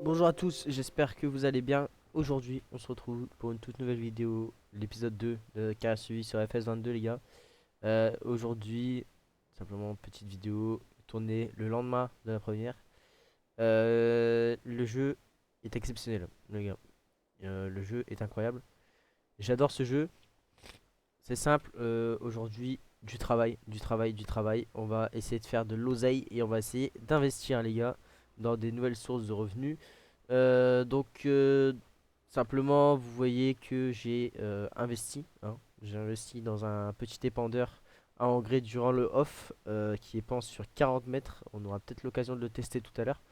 Bonjour à tous, j'espère que vous allez bien. Aujourd'hui, on se retrouve pour une toute nouvelle vidéo, l'épisode 2 de qui a suivi sur FS22 les gars. Aujourd'hui, simplement petite vidéo tournée le lendemain de la première. Le jeu est exceptionnel, les gars. Le jeu est incroyable. J'adore ce jeu. C'est simple, aujourd'hui, du travail, du travail, du travail. On va essayer de faire de l'oseille et on va essayer d'investir les gars dans des nouvelles sources de revenus. Donc simplement vous voyez que j'ai investi, hein. J'ai investi dans un petit épandeur à engrais durant le off qui est pense sur 40 mètres. On aura peut-être l'occasion de le tester tout à l'heure,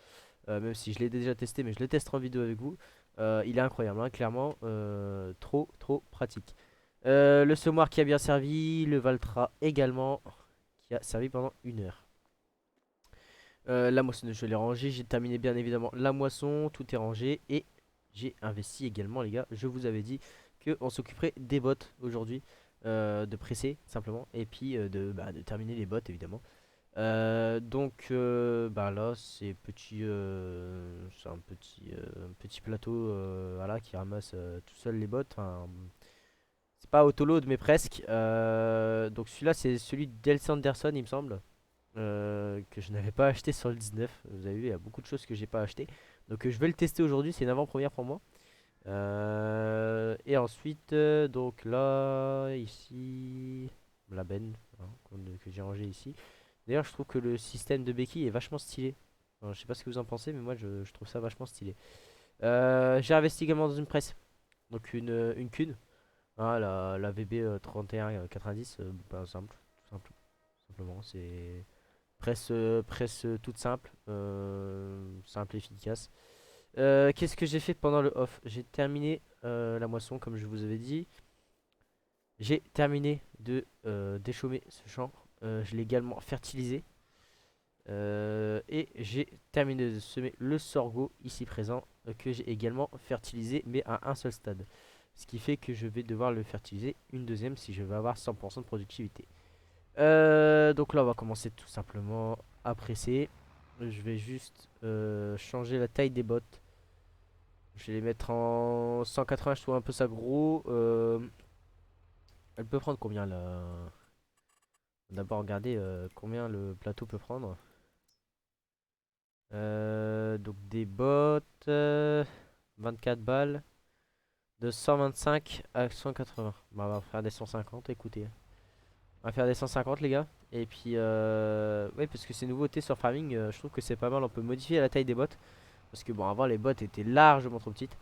même si je l'ai déjà testé, mais je le testerai en vidéo avec vous. Il est incroyable, hein, clairement, trop pratique. Le semoir qui a bien servi, le Valtra également qui a servi pendant 1 heure. La moissonneuse, je l'ai rangée. J'ai terminé bien évidemment la moisson. Tout est rangé. Et j'ai investi également, les gars. Je vous avais dit qu'on s'occuperait des bottes aujourd'hui. De presser simplement. Et puis de terminer les bottes évidemment. Bah là, c'est un petit plateau voilà, qui ramasse tout seul les bottes. Enfin, c'est pas autoload, mais presque. Donc celui-là, c'est celui d'Elsa Anderson, il me semble, que je n'avais pas acheté sur le 19. Vous avez vu, il y a beaucoup de choses que j'ai pas acheté. Donc je vais le tester aujourd'hui, c'est une avant-première pour moi. Et ensuite, donc là, ici, la benne, hein, que j'ai rangé ici. D'ailleurs, je trouve que le système de béquille est vachement stylé. Alors, je sais pas ce que vous en pensez, mais moi je trouve ça vachement stylé. J'ai investi également dans une presse, donc une Kuhn, hein, la VB 3190, simple, simplement, c'est presse toute simple, simple et efficace. Qu'est-ce que j'ai fait pendant le off? J'ai terminé la moisson, comme je vous avais dit. J'ai terminé de déchaumer ce champ. Je l'ai également fertilisé. Et j'ai terminé de semer le sorgho ici présent, que j'ai également fertilisé, mais à un seul stade. Ce qui fait que je vais devoir le fertiliser une deuxième si je veux avoir 100% de productivité. Donc là, on va commencer tout simplement à presser. Je vais juste changer la taille des bottes. Je vais les mettre en 180, je trouve un peu ça gros. Elle peut prendre combien là? D'abord regarder combien le plateau peut prendre. Donc des bottes, 24 balles, de 125 à 180. Bah, on va faire des 150, écoutez. On va faire des 150 les gars. Et puis, ouais, parce que c'est nouveauté sur Farming, je trouve que c'est pas mal. On peut modifier la taille des bottes. Parce que bon, avant les bottes étaient largement trop petites.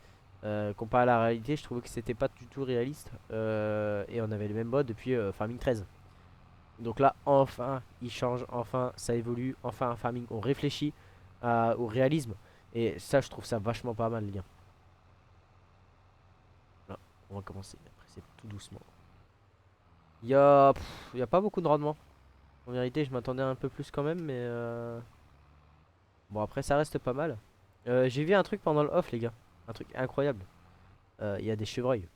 Comparé à la réalité, je trouvais que c'était pas du tout réaliste. Et on avait les mêmes bottes depuis Farming 13. Donc là, enfin, il change, enfin, ça évolue. Enfin, un Farming, on réfléchit au réalisme. Et ça, je trouve ça vachement pas mal, les gars. Là, on va commencer. Après, c'est tout doucement. Il y a pas beaucoup de rendement. En vérité, je m'attendais un peu plus quand même, mais bon, après, ça reste pas mal. J'ai vu un truc pendant le off, les gars. Un truc incroyable. Il y a des chevreuils.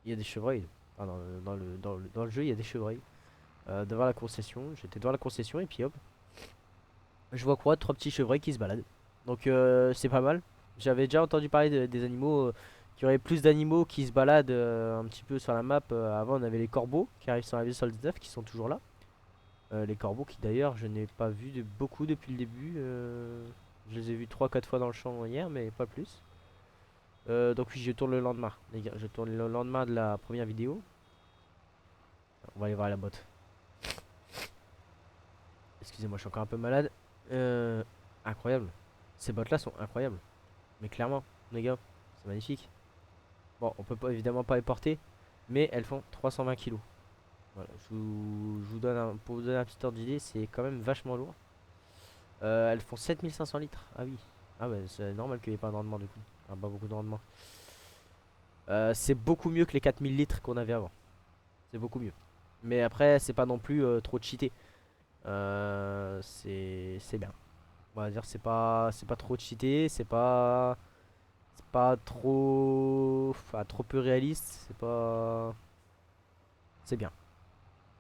Il y a des chevreuils. Enfin, dans le jeu, il y a des chevreuils. Devant la concession. J'étais devant la concession et puis hop. Je vois quoi? Trois petits chevreuils qui se baladent. Donc c'est pas mal. J'avais déjà entendu parler des animaux. Qu'il y aurait plus d'animaux qui se baladent un petit peu sur la map. Avant, on avait les corbeaux qui arrivent sur la ville sur le 19 qui sont toujours là. Les corbeaux qui d'ailleurs je n'ai pas vu beaucoup depuis le début. Je les ai vus trois quatre fois dans le champ hier, mais pas plus. Donc oui, je tourne le lendemain, les gars. Je tourne le lendemain de la première vidéo. On va aller voir la botte. Excusez-moi, je suis encore un peu malade. Euh, Incroyable. Ces bottes là sont incroyables. Mais clairement, les gars, c'est magnifique. Bon, on peut pas, évidemment pas les porter, mais elles font 320 kilos. Voilà, je vous donne pour vous donner un petit ordre d'idée, c'est quand même vachement lourd. Elles font 7500 litres. Ah oui. Ah ouais, c'est normal qu'il n'y ait pas de rendement du coup. Ah, pas beaucoup de rendement. C'est beaucoup mieux que les 4000 litres qu'on avait avant. C'est beaucoup mieux. Mais après, c'est pas non plus trop cheaté. C'est bien. On va dire c'est pas trop cheaté, c'est pas trop enfin trop peu réaliste, c'est pas c'est bien.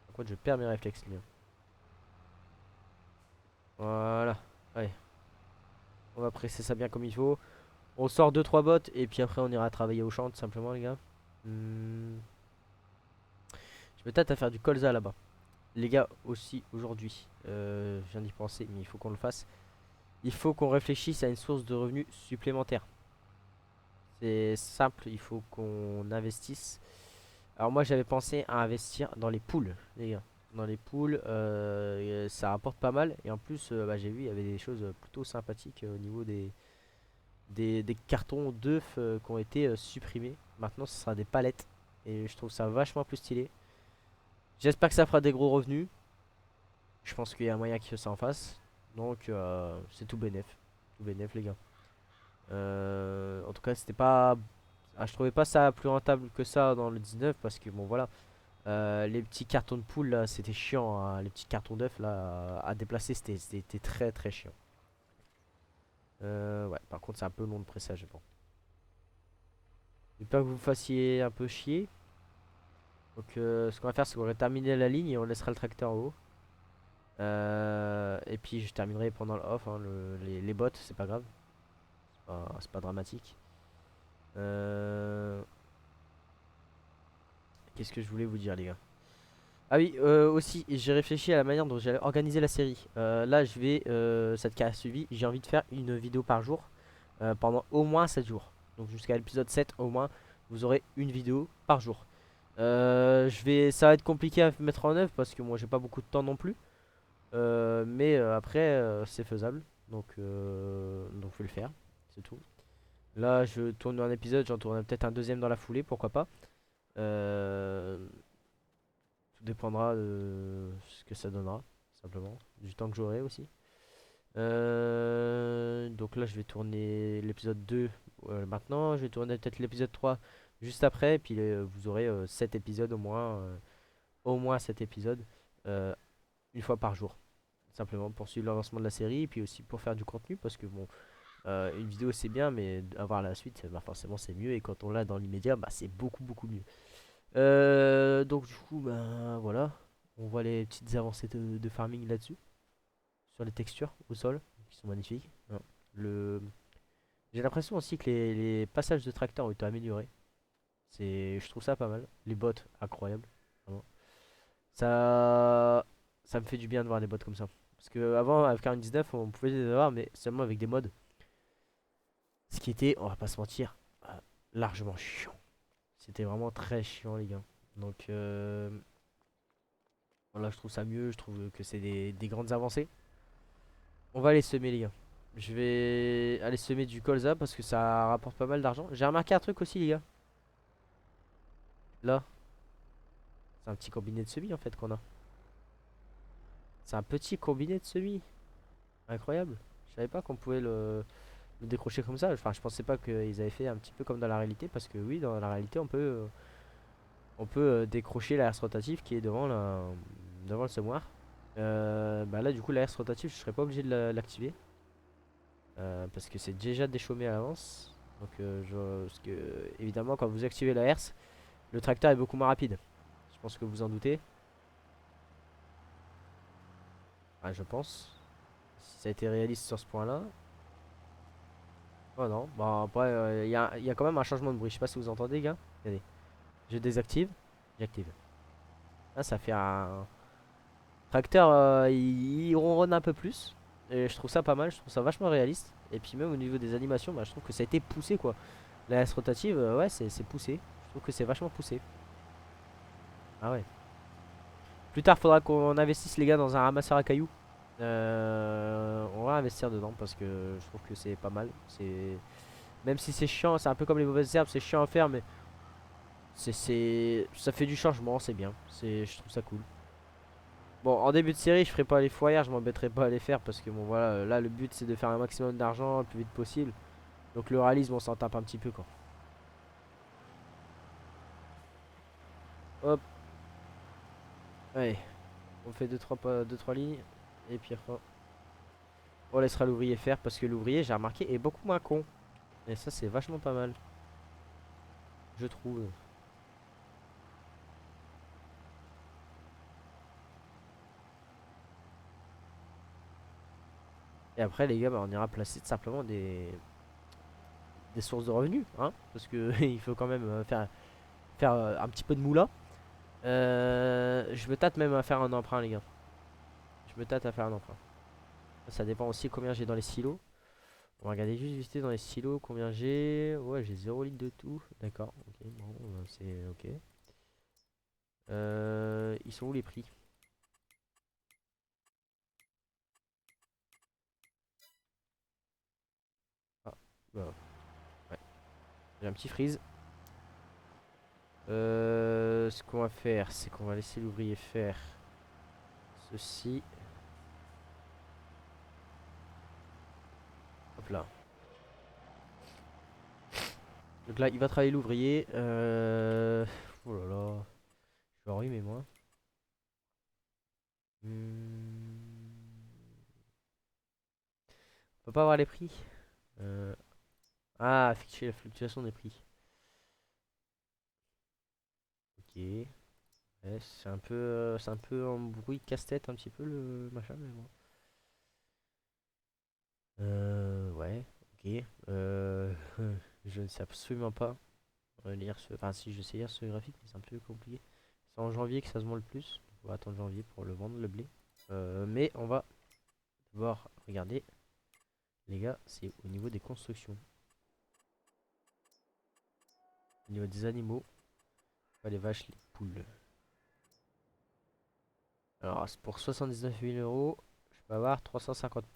Par contre, je perds mes réflexes, les gars. Voilà. Ouais. On va presser ça bien comme il faut. On sort deux trois bottes et puis après on ira travailler au champ tout simplement les gars. Hmm. Je me tâte à faire du colza là-bas. Les gars aussi aujourd'hui, je viens d'y penser mais il faut qu'on le fasse. Il faut qu'on réfléchisse à une source de revenus supplémentaire. C'est simple, il faut qu'on investisse. Alors moi j'avais pensé à investir dans les poules, les gars. Dans les poules, ça rapporte pas mal. Et en plus, bah, j'ai vu, il y avait des choses plutôt sympathiques au niveau des cartons d'œufs qui ont été supprimés. Maintenant, ce sera des palettes. Et je trouve ça vachement plus stylé. J'espère que ça fera des gros revenus. Je pense qu'il y a moyen que ça en fasse. Donc, c'est tout bénef. Tout bénef, les gars. En tout cas, c'était pas. Ah, je trouvais pas ça plus rentable que ça dans le 19 parce que bon voilà. Les petits cartons de poule là, c'était chiant, hein. Les petits cartons d'œufs là à déplacer, c'était très très chiant. Ouais, par contre, c'est un peu long de pressage, bon. J'espère que vous fassiez un peu chier. Donc, ce qu'on va faire, c'est qu'on va terminer la ligne et on laissera le tracteur en haut. Et puis, je terminerai pendant le off, hein, les bottes, c'est pas grave. C'est pas dramatique. Euh, Qu'est-ce que je voulais vous dire, les gars? Ah oui, aussi, j'ai réfléchi à la manière dont j'allais organiser la série. Là, cette qui a suivi, j'ai envie de faire une vidéo par jour pendant au moins 7 jours. Donc jusqu'à l'épisode 7, au moins, vous aurez une vidéo par jour. Ça va être compliqué à mettre en œuvre parce que moi, j'ai pas beaucoup de temps non plus. Mais après, c'est faisable. Donc, faut le faire, c'est tout. Là, je tourne un épisode, j'en tourne peut-être un deuxième dans la foulée, pourquoi pas. Euh, Tout dépendra de ce que ça donnera, simplement. Du temps que j'aurai aussi. Donc là, je vais tourner l'épisode 2 maintenant. Je vais tourner peut-être l'épisode 3 juste après. Et puis vous aurez 7 épisodes au moins. Au moins 7 épisodes. euh, une fois par jour. Simplement pour suivre le lancement de la série. Et puis aussi pour faire du contenu. Parce que bon, une vidéo c'est bien. Mais avoir la suite, bah, forcément c'est mieux. Et quand on l'a dans l'immédiat, bah, c'est beaucoup beaucoup mieux. Donc du coup, ben voilà, on voit les petites avancées de farming là-dessus, sur les textures au sol, qui sont magnifiques, hein. Le... J'ai l'impression aussi que les passages de tracteur ont été améliorés. Je trouve ça pas mal. Les bots, incroyables, vraiment. Ça, ça me fait du bien de voir des bots comme ça. Parce que avant, avec 49, on pouvait les avoir, mais seulement avec des mods. Ce qui était, on va pas se mentir, largement chiant. C'était vraiment très chiant, les gars. Donc, voilà, je trouve ça mieux, je trouve que c'est des grandes avancées. On va aller semer les gars. Je vais aller semer du colza parce que ça rapporte pas mal d'argent. J'ai remarqué un truc aussi les gars. Là, c'est un petit combiné de semis en fait qu'on a. C'est un petit combiné de semis. Incroyable. Je savais pas qu'on pouvait le décrocher comme ça. Enfin, je pensais pas qu'ils avaient fait un petit peu comme dans la réalité. Parce que oui, dans la réalité, on peut décrocher la herse rotative qui est devant le semoir. Bah là, du coup, la herse rotative, je serais pas obligé de l'activer. Parce que c'est déjà déchaumé à l'avance. Donc, parce que, évidemment, quand vous activez la herse, le tracteur est beaucoup moins rapide. Je pense que vous en doutez. Ah, je pense. Si ça a été réaliste sur ce point-là. Oh non. Bon, après, il y a quand même un changement de bruit. Je sais pas si vous entendez, gars. Regardez. Je désactive. J'active. Là, ça fait un tracteur. Il ronronne un peu plus. Et je trouve ça pas mal. Je trouve ça vachement réaliste. Et puis, même au niveau des animations, bah, je trouve que ça a été poussé, quoi. La herse rotative, ouais, c'est poussé. Je trouve que c'est vachement poussé. Ah ouais. Plus tard, faudra qu'on investisse les gars dans un ramasseur à cailloux. On va investir dedans parce que je trouve que c'est pas mal. Même si c'est chiant, c'est un peu comme les mauvaises herbes, c'est chiant à faire, mais ça fait du changement, c'est bien. Je trouve ça cool. Bon, en début de série, je ferai pas les fourrières, je m'embêterai pas à les faire parce que bon voilà, là le but c'est de faire un maximum d'argent le plus vite possible. Donc le réalisme, on s'en tape un petit peu quoi. Hop, allez, on fait deux, trois lignes et puis après, on laissera l'ouvrier faire parce que l'ouvrier, j'ai remarqué, est beaucoup moins con. Et ça, c'est vachement pas mal, je trouve. Et après, les gars, bah, on ira placer tout simplement des sources de revenus, hein, parce que il faut quand même faire un petit peu de moula. Je me tâte même à faire un emprunt, les gars. Je me tâte à faire un emprunt. Ça dépend aussi combien j'ai dans les silos. On va regarder juste vite dans les silos combien j'ai. Ouais, j'ai 0 litre de tout. D'accord, ok, bon, c'est ok. Ils sont où les prix? Ah, bah, ouais. J'ai un petit freeze. Ce qu'on va faire, c'est qu'on va laisser l'ouvrier faire ceci. Hop là. Donc là, il va travailler l'ouvrier. Oh là là. Je vais enrhumer moi. On peut pas avoir les prix. Euh, Ah, afficher la fluctuation des prix. Ok. Ouais, c'est un peu un bruit casse-tête un petit peu le machin, mais bon. Ouais, ok. Je ne sais absolument pas lire ce. Enfin, si je sais lire ce graphique, mais c'est un peu compliqué. C'est en janvier que ça se vend le plus. On va attendre janvier pour le vendre, le blé. Mais on va devoir regarder, les gars, c'est au niveau des constructions. Au niveau des animaux, pas les vaches, les poules. Alors, c'est pour 79 000 euros, je peux avoir 360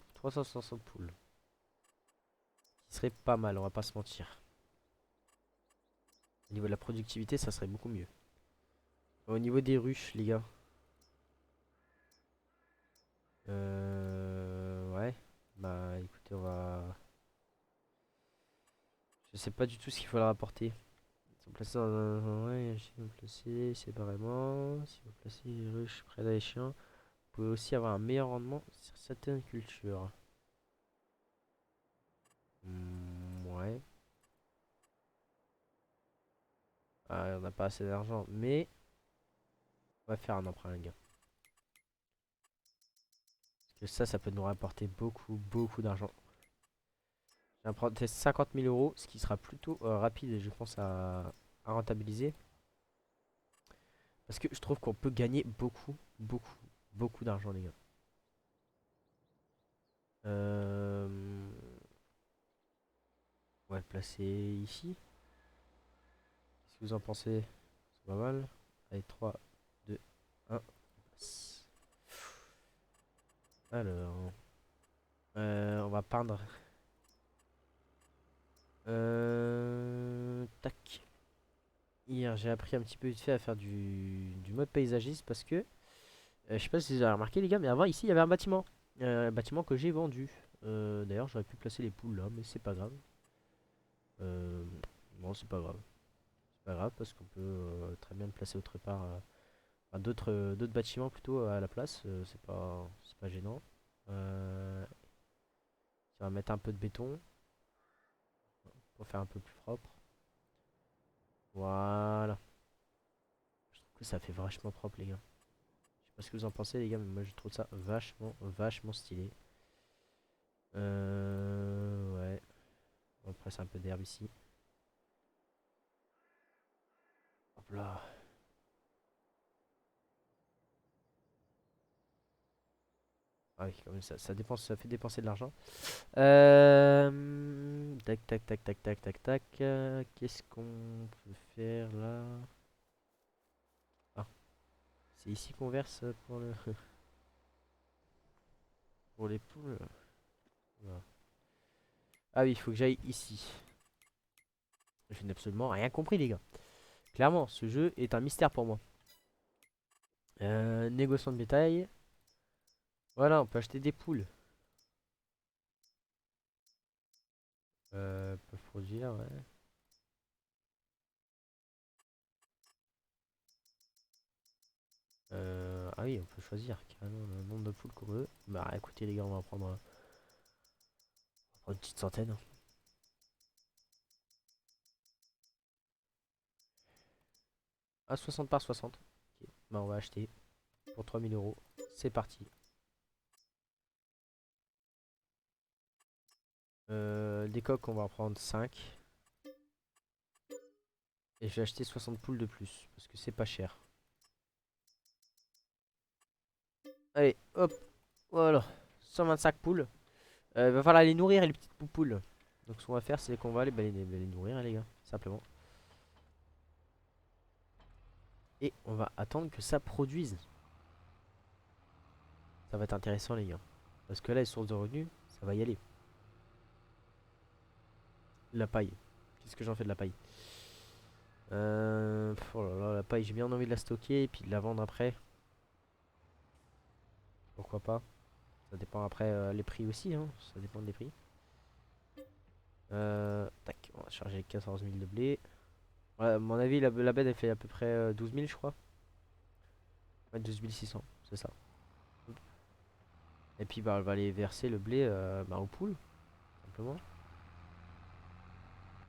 poules. Ce serait pas mal, on va pas se mentir. Au niveau de la productivité, ça serait beaucoup mieux. Au niveau des ruches, les gars. Ouais. Bah écoutez, on va. Je sais pas du tout ce qu'il faut leur apporter. Ils sont placés dans un. Ouais, si vous placez séparément. Si vous placez les ruches près des chiens, vous pouvez aussi avoir un meilleur rendement sur certaines cultures. Ouais. Ah, on n'a pas assez d'argent, mais on va faire un emprunt, les gars. Parce que ça peut nous rapporter beaucoup, beaucoup d'argent. J'ai emprunté 50 000 euros, ce qui sera plutôt rapide et je pense à rentabiliser. Parce que je trouve qu'on peut gagner beaucoup, beaucoup, beaucoup d'argent, les gars. Euh, on va le placer ici. Qu'est-ce que vous en pensez? C'est pas mal. Allez, 3, 2, 1. Alors, on va peindre. Tac. Hier, j'ai appris un petit peu vite fait à faire du mode paysagiste parce que je sais pas si vous avez remarqué, les gars, mais avant ici il y avait un bâtiment. Un bâtiment que j'ai vendu. D'ailleurs, j'aurais pu placer les poules là, mais c'est pas grave. Euh, bon, c'est pas grave. C'est pas grave parce qu'on peut très bien le placer autre part. Enfin, d'autres bâtiments plutôt à la place. C'est pas gênant. Euh, on va mettre un peu de béton pour faire un peu plus propre. Voilà. Je trouve que ça fait vachement propre, les gars. Je sais pas ce que vous en pensez, les gars, mais moi je trouve ça vachement, vachement stylé. Ouais. On va presser un peu d'herbe ici. Hop là. Ah oui, quand même, ça dépense, ça fait dépenser de l'argent. Tac, tac, tac, tac, tac, tac, tac. Qu'est-ce qu'on peut faire là? Ah, c'est ici qu'on verse pour le pour les poules. Voilà. Ah oui, il faut que j'aille ici. Je n'ai absolument rien compris, les gars. Clairement, ce jeu est un mystère pour moi. Négociant de bétail. Voilà, on peut acheter des poules. Peuvent produire, ouais. Ah oui, on peut choisir carrément le nombre de poules qu'on veut. Bah écoutez les gars, on va prendre une petite centaine. Ah, 60 par 60. Ok. Bah on va acheter pour 3 000 euros. C'est parti. Des coques, on va en prendre 5. Et je vais acheter 60 poules de plus. Parce que c'est pas cher. Allez, hop. Voilà. 125 poules. Il va falloir les nourrir, les petites poupoules. Donc ce qu'on va faire, c'est qu'on va aller les nourrir, hein, les gars. Simplement. Et on va attendre que ça produise. Ça va être intéressant, les gars. Parce que là, les sources de revenus, ça va y aller. La paille. Qu'est-ce que j'en fais de la paille? Oh là là, la paille, j'ai bien envie de la stocker et puis de la vendre après. Pourquoi pas? Ça dépend après les prix aussi, hein. Ça dépend des prix. Tac, on va charger 14 000 de blé. Ouais, à mon avis, la bête, elle fait à peu près 12 000, je crois. Ouais, 12 600, c'est ça. Et puis, bah, on va aller verser le blé bah, aux poules, simplement.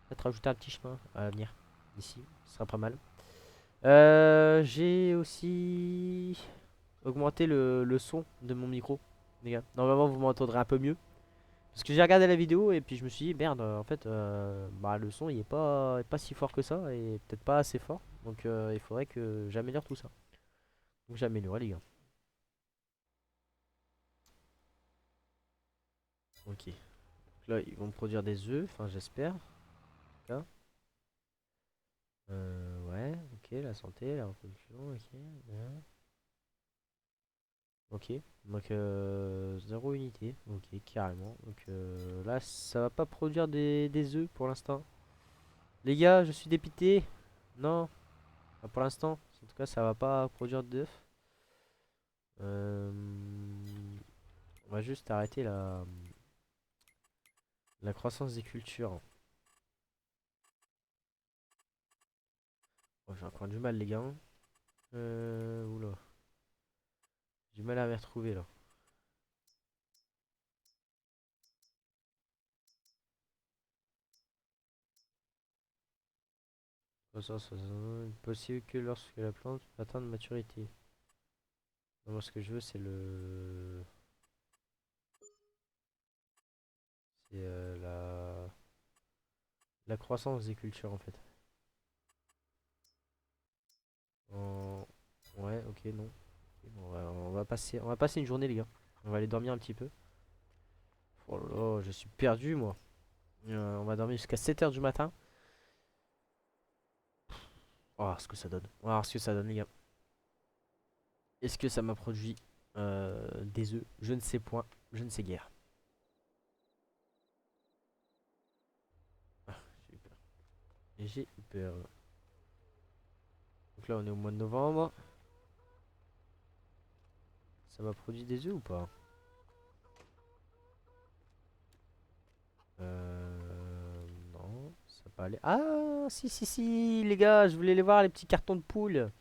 Peut-être rajouter un petit chemin à l'avenir, d'ici, ce sera pas mal. J'ai aussi augmenté le son de mon micro, les gars. Normalement, vous m'entendrez un peu mieux. Parce que j'ai regardé la vidéo et puis je me suis dit, merde, en fait, bah, le son il est pas si fort que ça et peut-être pas assez fort. Donc il faudrait que j'améliore tout ça. Donc j'ai amélioré, les gars. Ok. Donc là, ils vont me produire des œufs, enfin j'espère. Là. Ouais, ok, la santé, la reproduction, ok. Bien. Ok, donc 0 unité, ok, carrément. Donc là, ça va pas produire des œufs pour l'instant. Les gars, je suis dépité. Non, pas pour l'instant. En tout cas, ça va pas produire d'œufs. Euh, on va juste arrêter la croissance des cultures. Oh, j'ai encore du mal, les gars. Oula. J'ai du mal à m'y retrouver là. Possible que lorsque la plante atteint de maturité. Non, moi, ce que je veux, c'est le. C'est la croissance des cultures en fait. En- Ouais, ok, non. Ok, bon, on va passer une journée, les gars. On va aller dormir un petit peu. Oh là là, je suis perdu, moi. On va dormir jusqu'à 7 h du matin. On va voir ce que ça donne. On va voir ce que ça donne, les gars. Est-ce que ça m'a produit des œufs? Je ne sais point. Je ne sais guère. Ah, j'ai eu peur. J'ai eu peur. Donc là, on est au mois de novembre. Ça m'a produit des œufs ou pas? Non, ça va pas aller. Ah, si, si, si, les gars, je voulais les voir, les petits cartons de poules.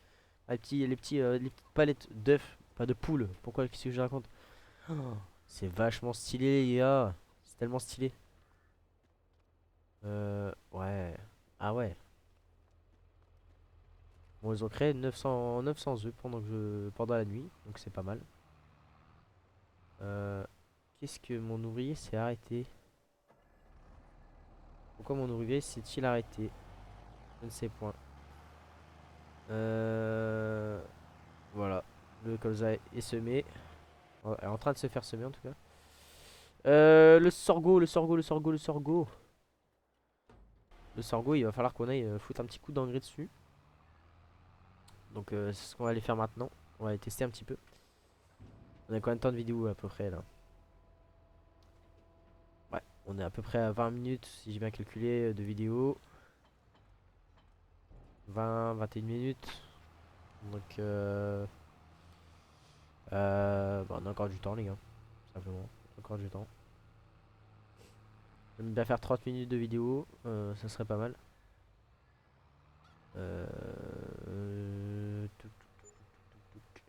Ah, les petites palettes d'œufs, pas de poules. Pourquoi, qu'est-ce que je raconte? Oh, c'est vachement stylé, les gars. C'est tellement stylé. Ouais. Ah ouais. Bon, ils ont créé 900 œufs pendant la nuit, donc c'est pas mal. Euh, Qu'est-ce que mon ouvrier s'est arrêté? Pourquoi mon ouvrier s'est-il arrêté? Je ne sais point. Euh, voilà. Le colza est semé. Elle est en train de se faire semer en tout cas. Le sorgho, le sorgho, le sorgho, le sorgho. Le sorgho, il va falloir qu'on aille foutre un petit coup d'engrais dessus. Donc c'est ce qu'on va aller faire maintenant. On va aller tester un petit peu. On a combien de temps de vidéo à peu près là? Ouais, on est à peu près à 20 minutes si j'ai bien calculé de vidéo. 20, 21 minutes. Donc bah, on a encore du temps, les gars. Simplement. Encore du temps. J'aime bien faire 30 minutes de vidéo. Ça serait pas mal. Touc, touc, touc.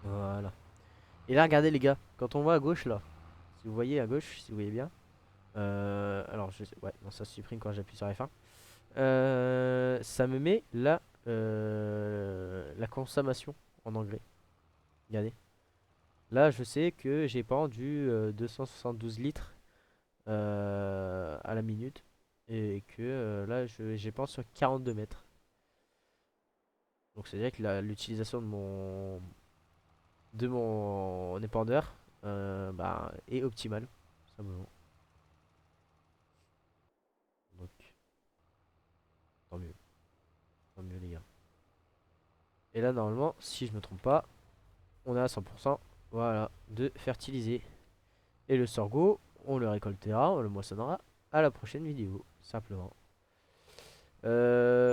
Voilà. Et là, regardez les gars, quand on voit à gauche là, si vous voyez à gauche, si vous voyez bien, alors je sais, ouais, non, ça se supprime quand j'appuie sur F1. Ça me met la consommation en anglais. Regardez. Là, je sais que j'ai pendu 272 litres à la minute et que là, j'ai pendu sur 42 mètres. Donc, c'est-à-dire que l'utilisation de mon épandeur bah, est optimale, tout simplement. Donc, tant mieux, tant mieux, les gars. Et là, normalement, si je me trompe pas, on est à 100%, voilà, de fertiliser. Et le sorgho, on le récoltera, on le moissonnera à la prochaine vidéo, simplement.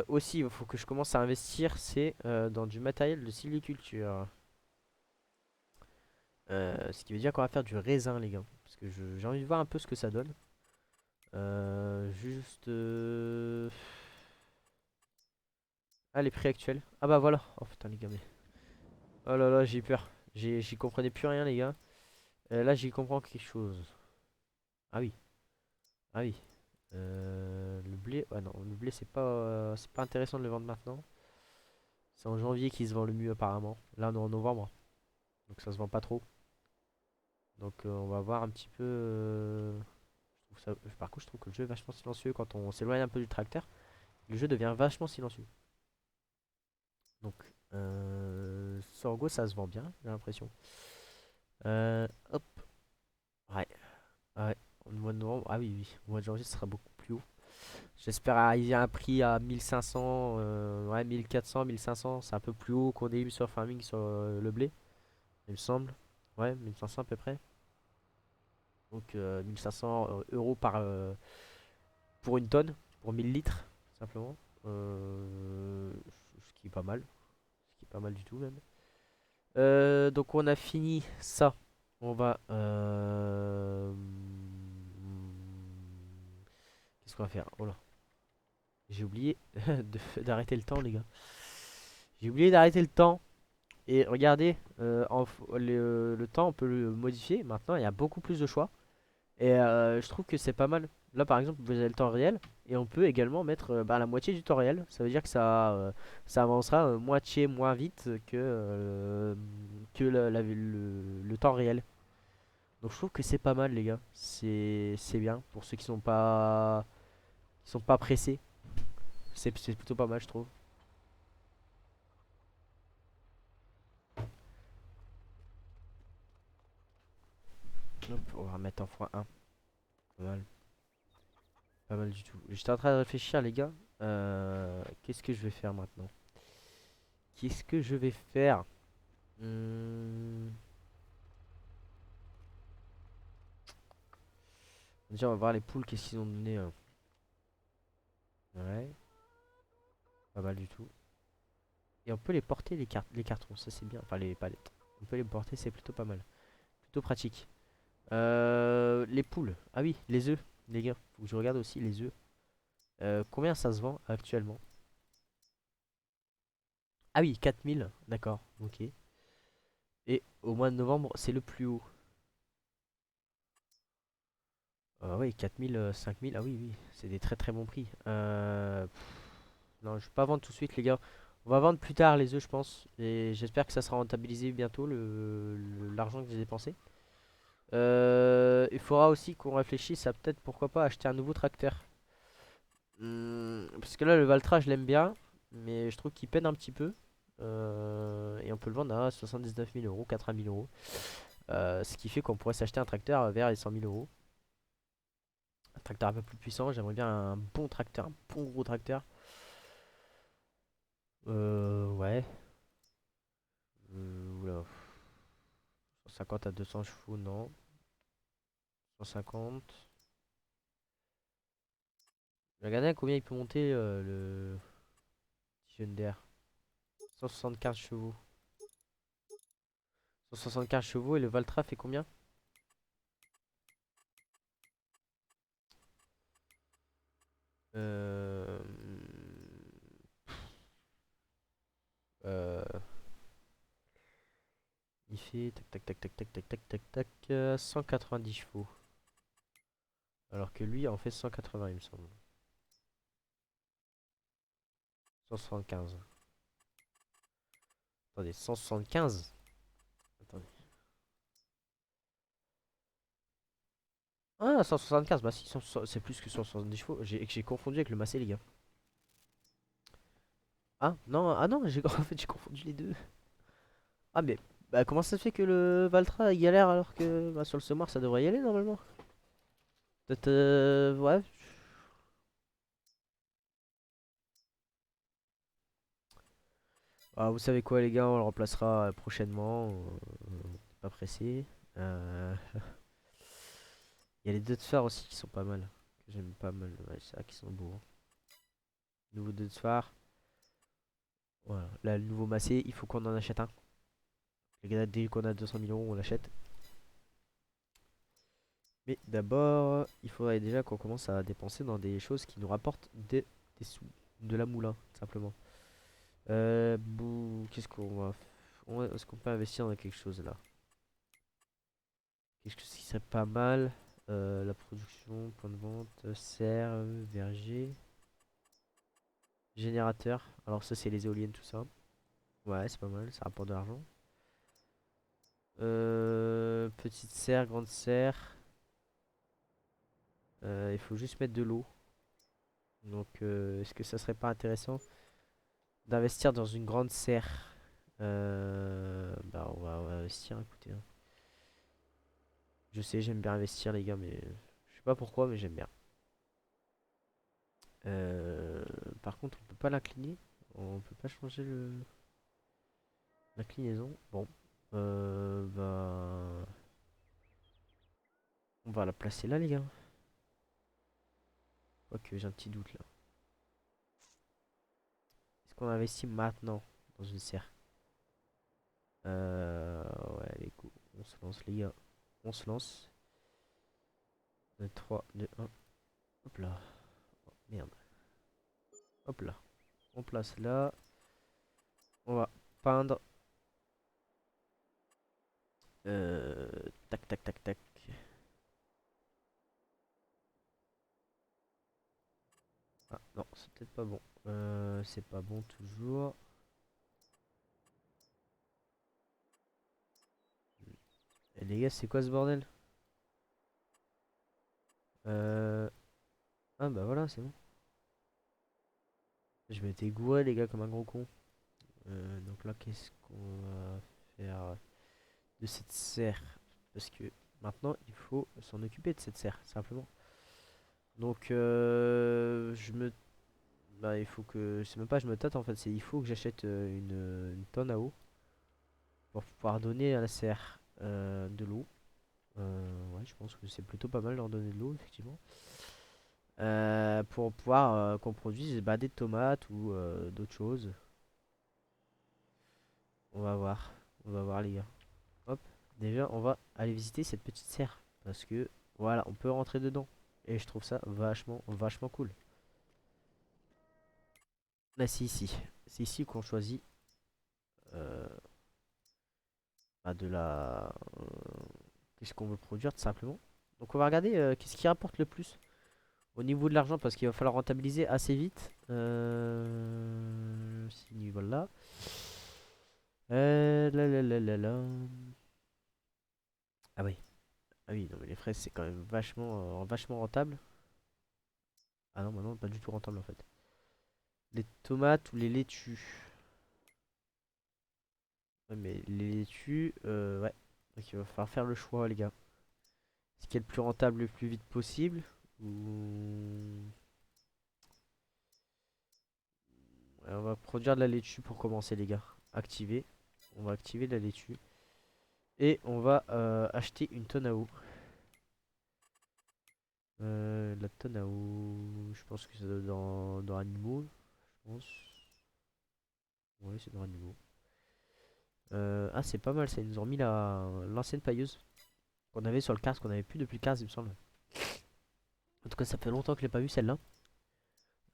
Aussi, il faut que je commence à investir, c'est dans du matériel de sylviculture. Ce qui veut dire qu'on va faire du raisin, les gars. Parce que j'ai envie de voir un peu ce que ça donne. Juste... Ah, les prix actuels. Ah bah voilà. Oh putain, les gars, mais... Oh là là, j'ai eu peur. J'y comprenais plus rien, les gars. Là, j'y comprends quelque chose. Ah oui, ah oui. Le blé... Ah non, le blé, c'est pas intéressant de le vendre maintenant. C'est en janvier qu'il se vend le mieux, apparemment. Là, on est en novembre. Donc ça se vend pas trop. Donc on va voir un petit peu. Par contre, je trouve que le jeu est vachement silencieux quand on s'éloigne un peu du tracteur. Le jeu devient vachement silencieux. Donc, Sorgho, ça se vend bien, j'ai l'impression. Hop, ouais, ouais. Au mois de novembre, ah oui, oui, au mois de janvier, ce sera beaucoup plus haut. J'espère arriver à un prix à 1500, ouais, 1400, 1500. C'est un peu plus haut qu'on est eu sur Farming sur le blé, il me semble. Ouais, 1500 à peu près. Donc 1500 euros pour une tonne, pour 1000 litres, simplement. Ce qui est pas mal. Ce qui est pas mal du tout, même. Donc on a fini ça. On va... Qu'est-ce qu'on va faire? Oh là. J'ai oublié d'arrêter le temps, les gars. J'ai oublié d'arrêter le temps. Et regardez, le temps, on peut le modifier. Maintenant, il y a beaucoup plus de choix. Et je trouve que c'est pas mal. Là, par exemple, vous avez le temps réel. Et on peut également mettre bah, la moitié du temps réel. Ça veut dire que ça avancera moitié moins vite que le temps réel. Donc je trouve que c'est pas mal, les gars. C'est bien. Pour ceux qui sont pas pressés. C'est plutôt pas mal, je trouve. Hop, on va remettre en x1. Pas mal. Pas mal du tout. J'étais en train de réfléchir, les gars. Qu'est-ce que je vais faire maintenant? Qu'est-ce que je vais faire? Hmm, Déjà, on va voir les poules, qu'est-ce qu'ils ont donné. Ouais, pas mal du tout. Et on peut les porter, les cartons, ça c'est bien. Enfin, les palettes. On peut les porter, c'est plutôt pas mal. Plutôt pratique. Les poules. Ah oui, les œufs, les gars. Faut que je regarde aussi les œufs. Combien ça se vend actuellement? Ah oui, 4000. D'accord, ok. Et au mois de novembre, c'est le plus haut. Oui, 4000, 5000. Ah oui, oui, c'est des très très bons prix. Non, je vais pas vendre tout de suite, les gars. On va vendre plus tard les œufs, je pense. Et j'espère que ça sera rentabilisé bientôt, l'argent que j'ai dépensé. Il faudra aussi qu'on réfléchisse à peut-être pourquoi pas acheter un nouveau tracteur. Parce que là, le Valtra, je l'aime bien, mais je trouve qu'il peine un petit peu. Et on peut le vendre à 79 000 euros, 80 000 euros. Ce qui fait qu'on pourrait s'acheter un tracteur vers les 100 000 euros. Un tracteur un peu plus puissant. J'aimerais bien un bon tracteur, un bon gros tracteur. Ouais. Oula. 150 à 200 chevaux, non. 150. Je vais regarder à combien il peut monter le Hyundai. 175 chevaux. 175 chevaux et le Valtra fait combien? Euh, euh, il fait tac tac tac tac tac tac tac tac tac 190 chevaux. Alors que lui en fait 180 il me semble. 175. Attendez, 175? Attendez. Ah, 175, bah si, c'est plus que 170 chevaux. J'ai confondu avec le Massey, les gars. Ah, non, ah non, j'ai en fait, j'ai confondu les deux. Ah, mais bah, comment ça se fait que le Valtra il galère alors que bah, sur le Semoir ça devrait y aller normalement? Peut-être, ouais. Ah, vous savez quoi, les gars, on le remplacera prochainement. Pas pressé. Euh, Il y a les deux de phare aussi qui sont pas mal. Que j'aime pas mal. Ouais, c'est vrai qu'ils sont beaux, hein. Nouveau deux de phare. Voilà. Là, le nouveau Massey, il faut qu'on en achète un. Les gars, dès qu'on a 200 millions, on l'achète. Mais d'abord, il faudrait déjà qu'on commence à dépenser dans des choses qui nous rapportent des sous. De la moulin, simplement. Qu'est-ce qu'on va est-ce qu'on peut investir dans quelque chose là? Qu'est-ce qui serait pas mal? La production, point de vente, serre, verger, générateur. Alors ça c'est les éoliennes tout ça. Ouais, c'est pas mal, ça rapporte de l'argent. Petite serre, grande serre. Il faut juste mettre de l'eau. Donc est-ce que ça serait pas intéressant d'investir dans une grande serre? Bah on va investir, écoutez, hein. Je sais, j'aime bien investir les gars, mais je sais pas pourquoi, mais j'aime bien. Euh, Par contre, on peut pas l'incliner. On peut pas changer l'inclinaison. Bon, bah, on va la placer là, les gars. Quoique, j'ai un petit doute là. Est-ce qu'on investit maintenant dans une serre? Ouais, allez, go. On se lance, les gars. On se lance. 3, 2, 1. Hop là. Oh, merde. Hop là. On place là. On va peindre. Tac, tac, tac, tac. Ah, non, c'est peut-être pas bon. C'est pas bon toujours. Eh, les gars, c'est quoi ce bordel? Euh... Ah bah voilà, c'est bon. Je m'étais gouré, les gars, comme un gros con. Donc là, qu'est-ce qu'on va faire de cette serre? Parce que maintenant, il faut s'en occuper de cette serre, simplement. Donc, bah, il faut que... C'est même pas je me tâte, en fait. C'est il faut que j'achète une tonne à eau pour pouvoir donner à la serre de l'eau. Ouais, je pense que c'est plutôt pas mal de leur donner de l'eau, effectivement. Pour pouvoir qu'on produise bah, des tomates ou d'autres choses. On va voir. On va voir, les gars. Hop. Déjà, on va aller visiter cette petite serre. Parce que, voilà, on peut rentrer dedans. Et je trouve ça vachement, vachement cool. Là, c'est ici. C'est ici qu'on choisit euh, bah, qu'est-ce qu'on veut produire, tout simplement. Donc, on va regarder qu'est-ce qui rapporte le plus au niveau de l'argent. Parce qu'il va falloir rentabiliser assez vite. Ce niveau-là. Là, là, là, là, là. Ah oui. Ah oui, non, mais les fraises, c'est quand même vachement rentable. Ah non, bah non, pas du tout rentable en fait. Les tomates ou les laitues. Ouais, mais les laitues, ouais. Donc il va falloir faire le choix, les gars. Ce qui est le plus rentable le plus vite possible. Ou... Ouais, on va produire de la laitue pour commencer, les gars. Activer. On va activer de la laitue. Et on va acheter une tonne à eau. La tonne à eau. Je pense que c'est dans animaux. Je pense. Ouais, c'est dans animaux. Ah, c'est pas mal ça. Ils nous ont mis l'ancienne pailleuse qu'on avait sur le casque, qu'on avait plus depuis le casque, il me semble. En tout cas, ça fait longtemps que je l'ai pas vu celle-là.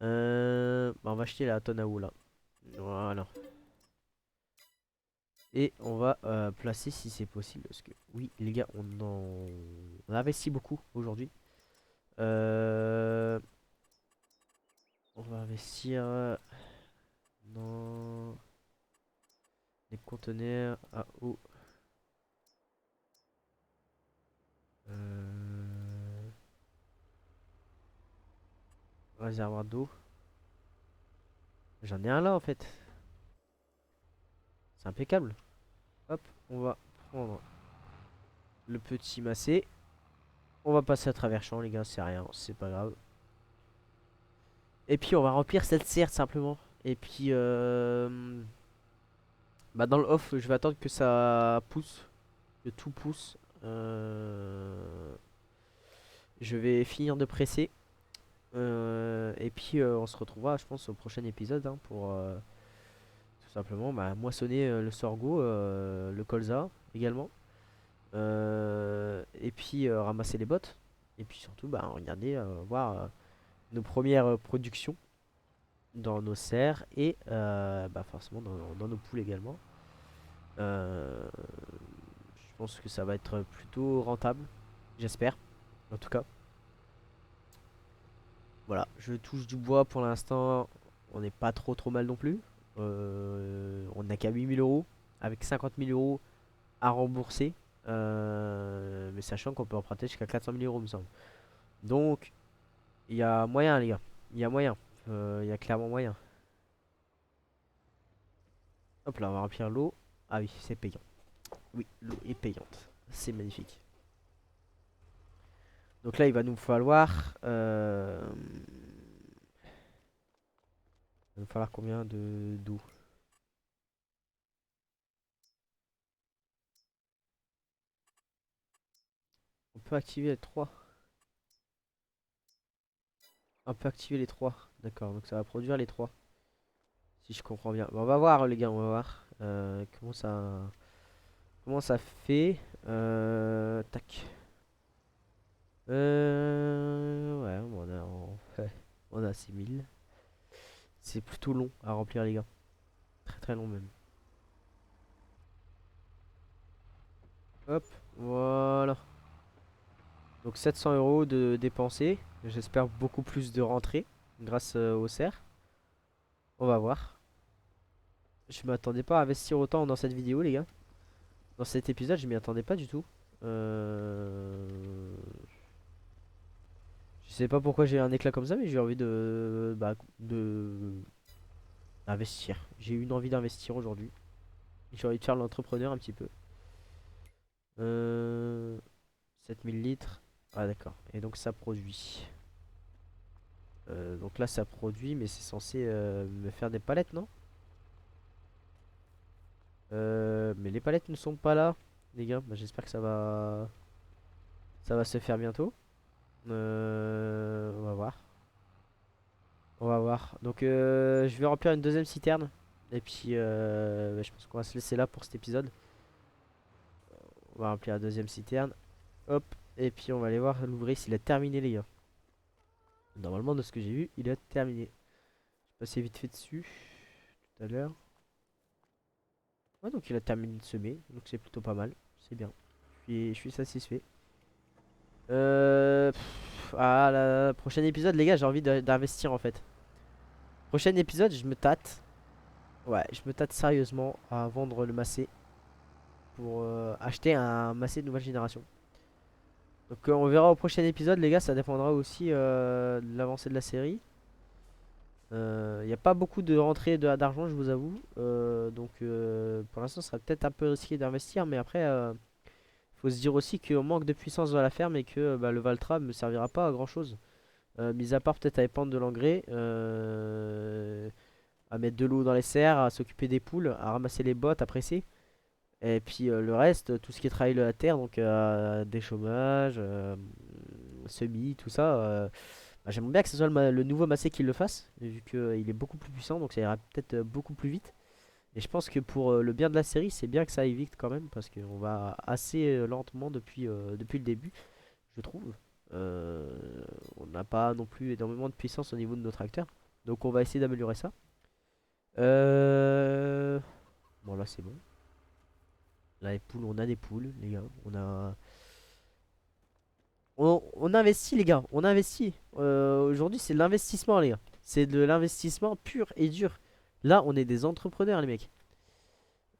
Bah, on va acheter la tonne à eau là. Voilà. Et on va placer si c'est possible. Parce que, oui, les gars, on investit beaucoup aujourd'hui. Euh, on va investir dans les conteneurs à eau. Réservoir d'eau. J'en ai un là en fait. C'est impeccable. Hop, on va prendre le petit massé. On va passer à travers champ, les gars, c'est rien, c'est pas grave. Et puis on va remplir cette serre simplement. Et puis bah dans le off, je vais attendre que ça pousse, que tout pousse. Je vais finir de presser. Et puis on se retrouvera, je pense, au prochain épisode hein, pour tout simplement bah, moissonner le sorgho, le colza également. Et puis ramasser les bottes. Et puis surtout, bah, regarder, voir nos premières productions dans nos serres et bah, forcément dans nos poules également. Je pense que ça va être plutôt rentable, j'espère, en tout cas. Voilà, je touche du bois pour l'instant, on n'est pas trop mal non plus. On n'a qu'à 8 000 € avec 50 000 € à rembourser. Mais sachant qu'on peut emprunter jusqu'à 400 000 € il me semble. Donc il y a moyen les gars, il y a moyen. Il y a clairement moyen. Hop là on va remplir l'eau. Ah oui c'est payant. Oui l'eau est payante. C'est magnifique. Donc là il va nous falloir il va nous falloir combien de d'eau? On peut activer les 3. On peut activer les 3. D'accord donc ça va produire les 3. Si je comprends bien. Bon, on va voir les gars, on va voir comment ça fait. Tac. Ouais, ouais, on a 6000. C'est plutôt long à remplir les gars. Très long même. Hop, voilà. Donc 700 € de dépensés. J'espère beaucoup plus de rentrées grâce au cerf. On va voir. Je m'attendais pas à investir autant dans cette vidéo les gars. Dans cet épisode, je m'y attendais pas du tout. Je sais pas pourquoi j'ai un éclat comme ça, mais j'ai envie d'investir. J'ai eu une envie d'investir aujourd'hui. J'ai envie de faire l'entrepreneur un petit peu. 7000 litres. Ah d'accord. Et donc ça produit. Donc là ça produit, mais c'est censé me faire des palettes, non? Mais les palettes ne sont pas là, les gars. Bah, j'espère que ça va se faire bientôt. On va voir. On va voir. Donc je vais remplir une deuxième citerne. Et puis bah, je pense qu'on va se laisser là pour cet épisode. On va remplir la deuxième citerne. Hop. Et puis on va aller voir l'ouvrier s'il a terminé les gars. Normalement de ce que j'ai vu, il a terminé. Je passais vite fait dessus tout à l'heure. Ouais donc il a terminé de semer. Donc c'est plutôt pas mal. C'est bien. Je suis satisfait. La prochain épisode les gars j'ai envie d'investir en fait. Prochain épisode je me tâte. Ouais je me tâte sérieusement à vendre le massé. Pour acheter un massé de nouvelle génération. Donc on verra au prochain épisode les gars, ça dépendra aussi de l'avancée de la série. Il n'y a pas beaucoup de rentrées d'argent je vous avoue. Donc pour l'instant ça sera peut-être un peu risqué d'investir. Mais après faut se dire aussi qu'on manque de puissance dans la ferme. Et que bah, le Valtra ne me servira pas à grand chose. Mis à part peut-être à épandre de l'engrais. À mettre de l'eau dans les serres, à s'occuper des poules, à ramasser les bottes, à presser. Et puis le reste, tout ce qui est travail de la terre, donc des chômages, semis, tout ça. Bah, j'aimerais bien que ce soit le nouveau Massé qui le fasse, vu qu'il est beaucoup plus puissant, donc ça ira peut-être beaucoup plus vite. Et je pense que pour le bien de la série, c'est bien que ça aille vite quand même, parce qu'on va assez lentement depuis le début, je trouve. Euh, on n'a pas non plus énormément de puissance au niveau de nos tracteurs, donc on va essayer d'améliorer ça. Bon là c'est bon. Là, les poules, on a des poules, les gars. On investit, les gars. On investit. Aujourd'hui, c'est de l'investissement, les gars. C'est de l'investissement pur et dur. Là, on est des entrepreneurs, les mecs.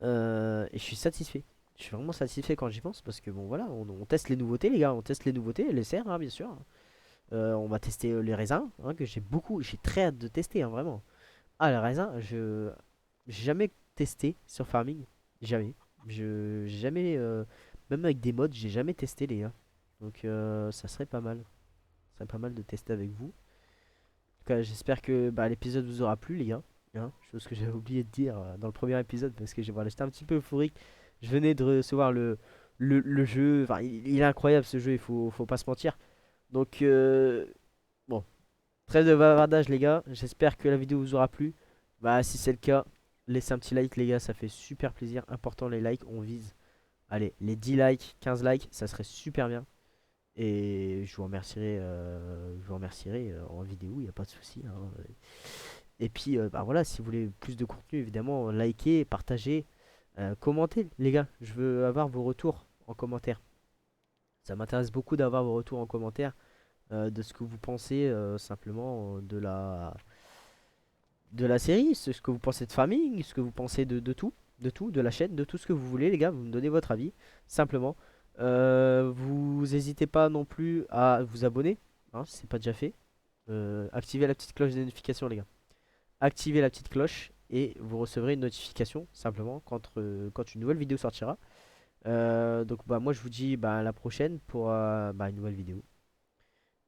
Et je suis satisfait. Je suis vraiment satisfait quand j'y pense. Parce que, bon, voilà, on teste les nouveautés, les gars. On teste les nouveautés, les serres, hein, bien sûr. On va tester les raisins, hein, que j'ai très hâte de tester, hein, vraiment. Ah, les raisins, j'ai jamais testé sur Farming, jamais. J'ai jamais, même avec des mods, j'ai jamais testé les gars. Donc ça serait pas mal. Ça serait pas mal de tester avec vous. En tout cas, j'espère que bah, l'épisode vous aura plu, les gars. Hein, chose que j'avais oublié de dire dans le premier épisode parce que voilà, j'étais un petit peu euphorique. Je venais de recevoir le jeu. Enfin, il est incroyable ce jeu, faut pas se mentir. Donc, bon, trêve de bavardage, les gars. J'espère que la vidéo vous aura plu. Bah, si c'est le cas, laissez un petit like, les gars. Ça fait super plaisir. Important, les likes. On vise, allez, les 10 likes, 15 likes. Ça serait super bien. Et je vous remercierai en vidéo, il n'y a pas de souci, hein. Et puis, bah voilà, si vous voulez plus de contenu, évidemment, likez, partagez, commentez, les gars. Je veux avoir vos retours en commentaire. Ça m'intéresse beaucoup d'avoir vos retours en commentaire de ce que vous pensez simplement de la série, ce que vous pensez de Farming, ce que vous pensez de tout, de la chaîne, de tout ce que vous voulez, les gars. Vous me donnez votre avis, simplement. Vous n'hésitez pas non plus à vous abonner, hein, si c'est pas déjà fait. Activez la petite cloche des notifications, les gars. Activez la petite cloche et vous recevrez une notification simplement quand une nouvelle vidéo sortira. Donc bah moi je vous dis bah, à la prochaine pour bah, une nouvelle vidéo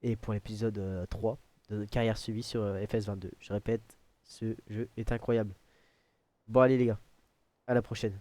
et pour l'épisode 3 de Carrière suivie sur FS22. Je répète, ce jeu est incroyable. Bon allez les gars, à la prochaine.